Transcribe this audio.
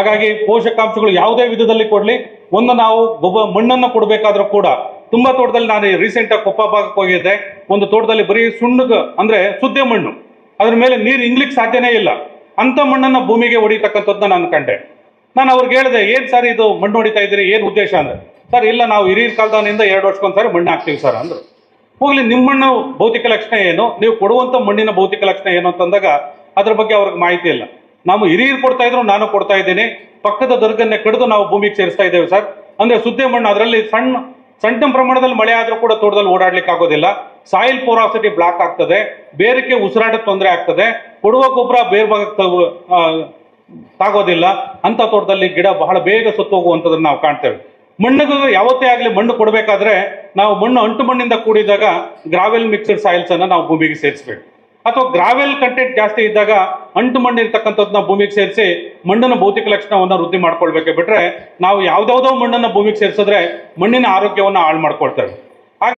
ಹಾಗಾಗಿ ಪೋಷಕಾಂಶಗಳು ಯಾವುದೇ ವಿಧದಲ್ಲಿ ಕೊಡ್ಲಿ, ಒಂದು ನಾವು ಮಣ್ಣನ್ನು ಕೊಡಬೇಕಾದ್ರೂ ಕೂಡ ತುಂಬಾ ತೋಟದಲ್ಲಿ ನಾನು ರೀಸೆಂಟ್ ಆಗಿ ಕೊಪ್ಪ ಭಾಗಕ್ಕೆ ಹೋಗಿದ್ದೆ. ಒಂದು ತೋಟದಲ್ಲಿ ಬರೀ ಸುಣ್ಣಗ ಅಂದ್ರೆ ಸುದ್ದೆ ಮಣ್ಣು, ಅದ್ರ ಮೇಲೆ ನೀರು ಇಂಗ್ಲಿಕ್ಕೆ ಸಾಧ್ಯನೇ ಇಲ್ಲ, ಅಂತ ಮಣ್ಣನ್ನ ಭೂಮಿಗೆ ಹೊಡಿತಕ್ಕಂಥದ್ದನ್ನ ನಾನು ಕಂಡೆ. ನಾನು ಅವ್ರಿಗೆ ಹೇಳಿದೆ, ಏನ್ ಸರ್ ಇದು ಮಣ್ಣು ಹೊಡಿತಾ ಇದ್ದೀರಿ, ಏನ್ ಉದ್ದೇಶ ಅಂದ್ರೆ, ಸರ್ ಇಲ್ಲ ನಾವು ಹಿರಿಯರ ಕಾಲದಾನಿಂದ 2 ವರ್ಷಕ್ಕೊಂದ್ಸರಿ ಮಣ್ಣು ಹಾಕ್ತೀವಿ ಸರ್ ಅಂದ್ರು. ಹೋಗ್ಲಿ, ನಿಮ್ಮ ಮಣ್ಣು ಭೌತಿಕ ಲಕ್ಷಣ ಏನು, ನೀವು ಕೊಡುವಂತ ಮಣ್ಣಿನ ಭೌತಿಕ ಲಕ್ಷಣ ಏನು ಅಂತಂದಾಗ ಅದ್ರ ಬಗ್ಗೆ ಅವ್ರಿಗೆ ಮಾಹಿತಿ ಇಲ್ಲ. ನಾವು ಹಿರಿಯರು ಕೊಡ್ತಾ ಇದ್ರು, ನಾನು ಕೊಡ್ತಾ ಇದ್ದೀನಿ, ಪಕ್ಕದ ದರ್ಗನ್ನೇ ಕಡಿದು ನಾವು ಭೂಮಿಗೆ ಸೇರಿಸ್ತಾ ಇದ್ದೇವೆ ಸರ್. ಅಂದ್ರೆ ಸುದ್ದಿ ಮಣ್ಣು, ಅದರಲ್ಲಿ ಸಣ್ಣ ಪ್ರಮಾಣದಲ್ಲಿ ಮಳೆ ಆದ್ರೂ ಕೂಡ ತೋಟದಲ್ಲಿ ಓಡಾಡ್ಲಿಕ್ಕೆ ಆಗೋದಿಲ್ಲ, ಸಾಯಿಲ್ ಪೋರಾಸಿಟಿ ಬ್ಲಾಕ್ ಆಗ್ತದೆ, ಬೇರಕ್ಕೆ ಉಸಿರಾಟಕ್ಕೆ ತೊಂದರೆ ಆಗ್ತದೆ, ಕೊಡುವ ಗೊಬ್ಬರ ಬೇರೆ ಭಾಗಕ್ಕೆ ತಾಗೋದಿಲ್ಲ, ಅಂತ ತೋಟದಲ್ಲಿ ಗಿಡ ಬಹಳ ಬೇಗ ಸತ್ತು ಹೋಗುವಂಥದ್ದನ್ನು ನಾವು ಕಾಣ್ತೇವೆ. ಮಣ್ಣಿಗೆ ಯಾವತ್ತೇ ಆಗಲಿ ಮಣ್ಣು ಕೊಡಬೇಕಾದ್ರೆ ನಾವು ಮಣ್ಣು ಅಂಟು ಮಣ್ಣಿಂದ ಕೂಡಿದಾಗ ಗ್ರಾವೆಲ್ ಮಿಕ್ಸ್ಡ್ ಸಾಯಿಲ್ಸ್ ಅನ್ನ ನಾವು ಭೂಮಿಗೆ ಸೇರಿಸ್ಬೇಕು. ಅಥವಾ ಗ್ರಾವೆಲ್ ಕಂಟೆಂಟ್ ಜಾಸ್ತಿ ಇದ್ದಾಗ ಅಂಟು ಮಣ್ಣು ಇರ್ತಕ್ಕಂಥದ್ದನ್ನ ಭೂಮಿಗೆ ಸೇರಿಸಿ ಮಣ್ಣಿನ ಭೌತಿಕ ಲಕ್ಷಣವನ್ನು ವೃದ್ಧಿ ಮಾಡ್ಕೊಳ್ಬೇಕೆ ಬಿಟ್ರೆ ನಾವು ಯಾವ್ದಾವುದೋ ಮಣ್ಣನ್ನು ಭೂಮಿಗೆ ಸೇರಿಸಿದ್ರೆ ಮಣ್ಣಿನ ಆರೋಗ್ಯವನ್ನು ಹಾಳು ಮಾಡ್ಕೊಳ್ತೇವೆ.